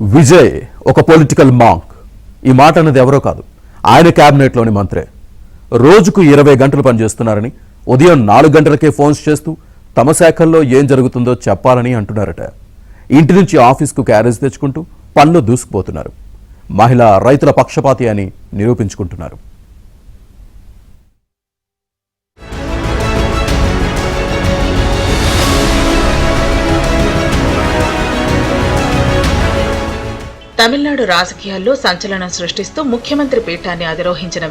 విజయ్ ఒక political monk. ఈ మాట అన్నది ఎవరో కాదు, ఆయన క్యాబినెట్లోని మంత్రే. రోజుకు 20 గంటలు పనిచేస్తున్నారని, ఉదయం 4 గంటలకే ఫోన్స్ చేస్తూ తమ శాఖల్లో ఏం జరుగుతుందో చెప్పాలని అంటున్నారట. ఇంటి నుంచి ఆఫీస్కు క్యారేజ్ తెచ్చుకుంటూ పనులు దూసుకుపోతున్నారు. మహిళ రైతుల పక్షపాతి అని నిరూపించుకుంటున్నారు. తమిళనాడు రాజకీయాల్లో సంచలనం సృష్టిస్తూ ముఖ్యమంత్రి పీఠాన్ని అధిరోహించిన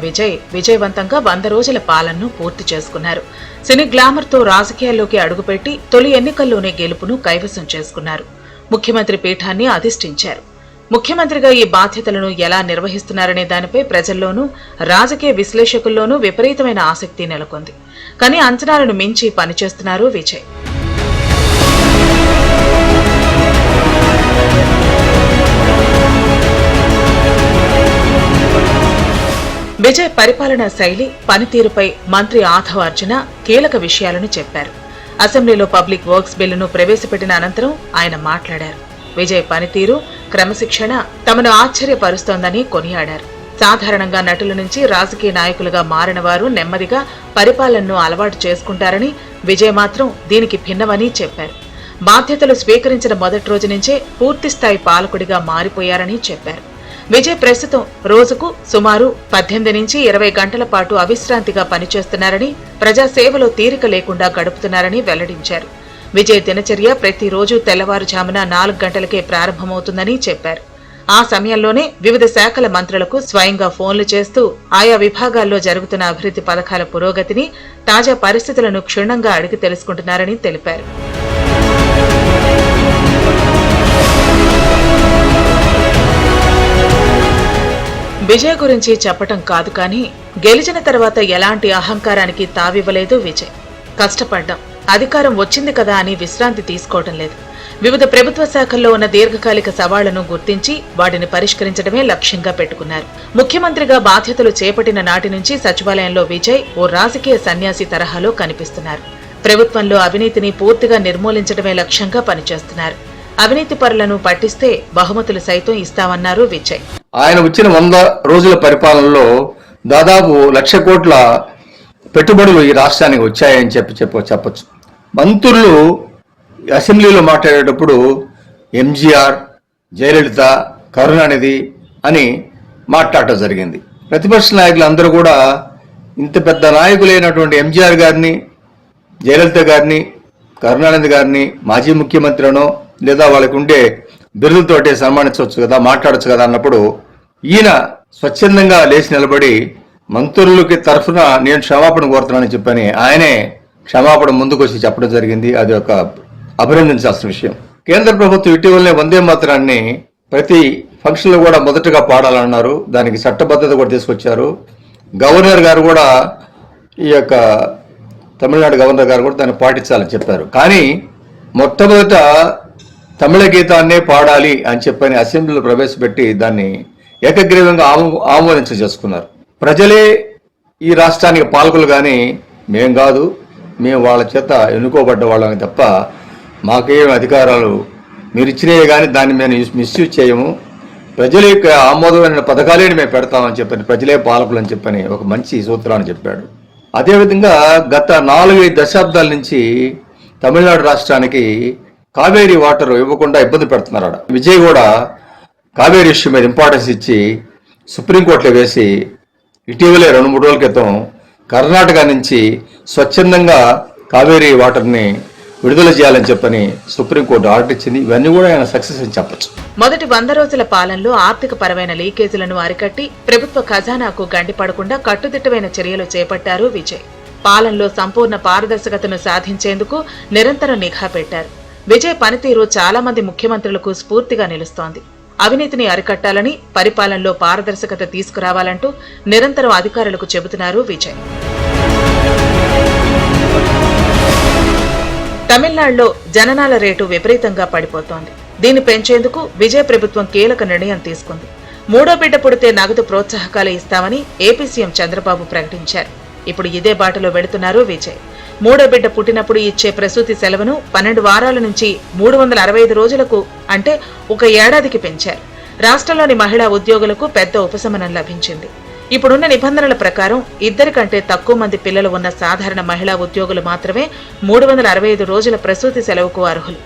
విజయవంతంగా 100 రోజుల పాలనను పూర్తి చేసుకున్నారు. సినీ గ్లామర్తో రాజకీయాల్లోకి అడుగుపెట్టి తొలి ఎన్నికల్లోనే గెలుపును కైవసం చేసుకున్నారు. ముఖ్యమంత్రి పీఠాన్ని అధిష్ఠించారు. ముఖ్యమంత్రిగా ఈ బాధ్యతలను ఎలా నిర్వహిస్తున్నారనే దానిపై ప్రజల్లోనూ రాజకీయ విశ్లేషకుల్లోనూ విపరీతమైన ఆసక్తి నెలకొంది. కానీ అంచనాలను మించి పనిచేస్తున్నారు విజయ్. విజయ్ పరిపాలనా శైలి, పనితీరుపై మంత్రి ఆథవ్ అర్జున కీలక విషయాలను చెప్పారు. అసెంబ్లీలో పబ్లిక్ వర్క్స్ బిల్లును ప్రవేశపెట్టిన అనంతరం ఆయన మాట్లాడారు. విజయ్ పనితీరు, క్రమశిక్షణ తమను ఆశ్చర్యపరుస్తోందని కొనియాడారు. సాధారణంగా నటుల నుంచి రాజకీయ నాయకులుగా మారిన వారు నెమ్మదిగా పరిపాలనను అలవాటు చేసుకుంటారని, విజయ్ మాత్రం దీనికి భిన్నమని చెప్పారు. బాధ్యతలు స్వీకరించిన మొదటి రోజు నుంచే పూర్తిస్థాయి పాలకుడిగా మారిపోయారని చెప్పారు. విజయ్ ప్రస్తుతం రోజుకు సుమారు 18 నుంచి 20 గంటల పాటు అవిశ్రాంతిగా పనిచేస్తున్నారని, ప్రజాసేవలో తీరిక లేకుండా గడుపుతున్నారని వెల్లడించారు. విజయ్ దినచర్య ప్రతిరోజు తెల్లవారుజామున 4 గంటలకే ప్రారంభమవుతుందని చెప్పారు. ఆ సమయంలోనే వివిధ శాఖల మంత్రులకు స్వయంగా ఫోన్లు చేస్తూ ఆయా విభాగాల్లో జరుగుతున్న అభివృద్ధి పథకాల పురోగతిని, తాజా పరిస్థితులను క్షుణ్ణంగా అడిగి తెలుసుకుంటున్నారని తెలిపారు. విజయ్ గురించి చెప్పటం కాదు, కానీ గెలిచిన తర్వాత ఎలాంటి అహంకారానికి తావివ్వలేదు విజయ్. కష్టపడ్డాం, అధికారం వచ్చింది కదా అని విశ్రాంతి తీసుకోవటం లేదు. వివిధ ప్రభుత్వ శాఖల్లో ఉన్న దీర్ఘకాలిక సవాళ్లను గుర్తించి వాటిని పరిష్కరించడమే లక్ష్యంగా పెట్టుకున్నారు. ముఖ్యమంత్రిగా బాధ్యతలు చేపట్టిన నాటి నుంచి సచివాలయంలో విజయ్ ఓ రాజకీయ సన్యాసి తరహాలో కనిపిస్తున్నారు. ప్రభుత్వంలో అవినీతిని పూర్తిగా నిర్మూలించడమే లక్ష్యంగా పనిచేస్తున్నారు. అవినీతి పరులను పట్టిస్తే బహుమతులు సైతం ఇస్తామన్నారు విజయ్. ఆయన వచ్చిన 100 రోజుల పరిపాలనలో దాదాపు 1,00,000 కోట్ల పెట్టుబడులు ఈ రాష్ట్రానికి వచ్చాయని చెప్పొచ్చు. మంత్రులు అసెంబ్లీలో మాట్లాడేటప్పుడు ఎంజీఆర్, జయలలిత, కరుణానిధి అని మాట్లాడటం జరిగింది. ప్రతిపక్ష నాయకులు అందరూ కూడా ఇంత పెద్ద నాయకులైనటువంటి ఎంజీఆర్ గారిని, జయలలిత గారిని, కరుణానిధి గారిని మాజీ ముఖ్యమంత్రినో లేదా వాళ్ళకు ఉండే బిరుదులతోటే సన్మానించవచ్చు కదా, మాట్లాడచ్చు కదా అన్నప్పుడు ఈయన స్వచ్ఛందంగా లేచి నిలబడి మంత్రులకి తరఫున నేను క్షమాపణ కోరుతున్నానని చెప్పని ఆయనే క్షమాపణ ముందుకు వచ్చి చెప్పడం జరిగింది. అది ఒక అభినందించాల్సిన విషయం. కేంద్ర ప్రభుత్వం ఇటీవలనే వందే మాతరాన్ని ప్రతి ఫంక్షన్లో కూడా మొదటగా పాడాలన్నారు. దానికి చట్టబద్ధత కూడా తీసుకొచ్చారు. గవర్నర్ గారు కూడా, ఈ యొక్క తమిళనాడు గవర్నర్ గారు కూడా దాన్ని పాటించాలని చెప్పారు. కానీ మొట్టమొదట తమిళ గీతాన్నే పాడాలి అని చెప్పని అసెంబ్లీలో ప్రవేశపెట్టి దాన్ని ఏకగ్రీవంగా ఆమోదించేసుకున్నారు. ప్రజలే ఈ రాష్ట్రానికి పాలకులు, కానీ మేం కాదు, మేము వాళ్ళ చేత ఎన్నుకోబడ్డ వాళ్ళని తప్ప మాకేం అధికారాలు మీరు ఇచ్చినవి కానీ దాన్ని మేము మిస్యూజ్ చేయము, ప్రజల యొక్క ఆమోదమైన పథకాలే మేము పెడతామని చెప్పని, ప్రజలే పాలకులు అని చెప్పని ఒక మంచి సూత్రాన్ని చెప్పాడు. అదేవిధంగా గత 4-5 దశాబ్దాల నుంచి తమిళనాడు రాష్ట్రానికి కావేరీ వాటర్ ఇవ్వకుండా ఇబ్బంది పెడుతున్నారట. విజయ్ కూడా కావేరీ ఇష్యూ మీద ఇంపార్టెన్స్ ఇచ్చి సుప్రీంకోర్టులో వేసి ఇటీవలే 2-3 రోజుల క్రితం కర్ణాటక నుంచి స్వచ్ఛందంగా కావేరీ వాటర్ని విడుదల చేయాలని చెప్పని సుప్రీంకోర్టు ఆర్డర్ ఇచ్చింది. ఇవన్నీ కూడా ఆయన సక్సెస్ అని చెప్పచ్చు. మొదటి 100 రోజుల పాలనలో ఆర్థిక పరమైన లీకేజీలను అరికట్టి ప్రభుత్వ ఖజానాకు గండిపడకుండా కట్టుదిట్టమైన చర్యలు చేపట్టారు విజయ్. పాలనలో సంపూర్ణ పారదర్శకతను సాధించేందుకు నిరంతరం నిఘా పెట్టారు. విజయ్ పనితీరు చాలా మంది ముఖ్యమంత్రులకు స్ఫూర్తిగా నిలుస్తోంది. అవినీతిని అరికట్టాలని, పరిపాలనలో పారదర్శకత తీసుకురావాలంటూ నిరంతరం అధికారులకు చెబుతున్నారు విజయ్. తమిళనాడులో జననాల రేటు విపరీతంగా పడిపోతోంది. దీన్ని పెంచేందుకు విజయ్ ప్రభుత్వం కీలక నిర్ణయం తీసుకుంది. 3వ బిడ్డ పుడితే నగదు ప్రోత్సాహకాలు ఇస్తామని ఏపీ సీఎం చంద్రబాబు ప్రకటించారు. ఇప్పుడు ఇదే బాటలో వెళుతున్నారు విజయ్. మూడో బిడ్డ పుట్టినప్పుడు ఇచ్చే ప్రసూతి సెలవును 12 వారాల నుంచి 365 రోజులకు అంటే ఒక ఏడాదికి పెంచారు. రాష్ట్రంలోని మహిళా ఉద్యోగులకు పెద్ద ఉపశమనం లభించింది. ఇప్పుడున్న నిబంధనల ప్రకారం 2 కంటే తక్కువ మంది పిల్లలు ఉన్న సాధారణ మహిళా ఉద్యోగులు మాత్రమే 365 రోజుల ప్రసూతి సెలవుకు అర్హులు.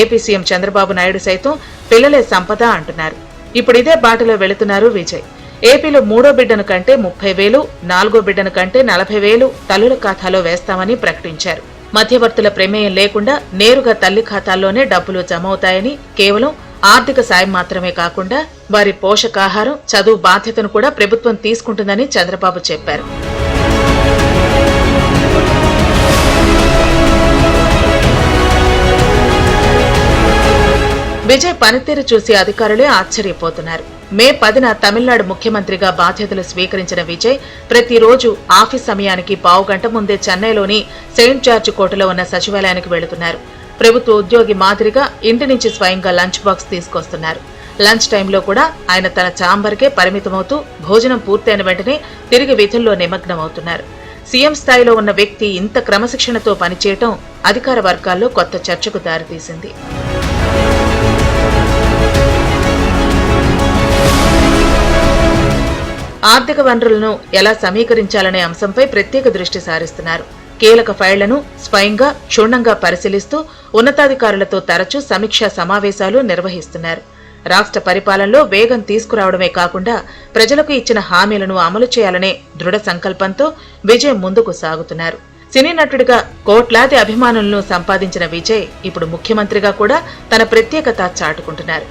ఏపీ సీఎం చంద్రబాబు నాయుడు సైతం పిల్లలే సంపద అంటున్నారు. ఇప్పుడు ఇదే బాటలో వెళుతున్నారు విజయ్. ఏపీలో మూడో బిడ్డను కంటే 30,000, 4గో బిడ్డను కంటే 40,000 తల్లుల ఖాతాలో వేస్తామని ప్రకటించారు. మధ్యవర్తుల ప్రమేయం లేకుండా నేరుగా తల్లి ఖాతాల్లోనే డబ్బులు జమ అవుతాయని, కేవలం ఆర్థిక సాయం మాత్రమే కాకుండా వారి పోషకాహారం, చదువు బాధ్యతను కూడా ప్రభుత్వం తీసుకుంటుందని చంద్రబాబు చెప్పారు. విజయ్ పనితీరు చూసి అధికారులే ఆశ్చర్యపోతున్నారు. మే 10న తమిళనాడు ముఖ్యమంత్రిగా బాధ్యతలు స్వీకరించిన విజయ్ ప్రతిరోజు ఆఫీస్ సమయానికి 15 గంట ముందే చెన్నైలోని సెయింట్ జార్జ్ కోటలో ఉన్న సచివాలయానికి వెళుతున్నారు. ప్రభుత్వ ఉద్యోగి మాదిరిగా ఇంటి నుంచి స్వయంగా లంచ్ బాక్స్ తీసుకొస్తున్నారు. లంచ్ టైంలో కూడా ఆయన తన ఛాంబర్కే పరిమితమవుతూ భోజనం పూర్తయిన వెంటనే తిరిగి విధుల్లో నిమగ్నమవుతున్నారు. సీఎం స్థాయిలో ఉన్న వ్యక్తి ఇంత క్రమశిక్షణతో పనిచేయటం అధికార వర్గాల్లో కొత్త చర్చకు దారితీసింది. ఆర్థిక వనరులను ఎలా సమీకరించాలనే అంశంపై ప్రత్యేక దృష్టి సారిస్తున్నారు. కీలక ఫైళ్లను స్వయంగా క్షుణ్ణంగా పరిశీలిస్తూ ఉన్నతాధికారులతో తరచూ సమీక్షా సమావేశాలు నిర్వహిస్తున్నారు. రాష్ట్ర పరిపాలనలో వేగం తీసుకురావడమే కాకుండా ప్రజలకు ఇచ్చిన హామీలను అమలు చేయాలనే దృఢ సంకల్పంతో విజయ్ ముందుకు సాగుతున్నారు. సినీ నటుడిగా కోట్లాది అభిమానులను సంపాదించిన విజయ్ ఇప్పుడు ముఖ్యమంత్రిగా కూడా తన ప్రత్యేకత చాటుకుంటున్నారు.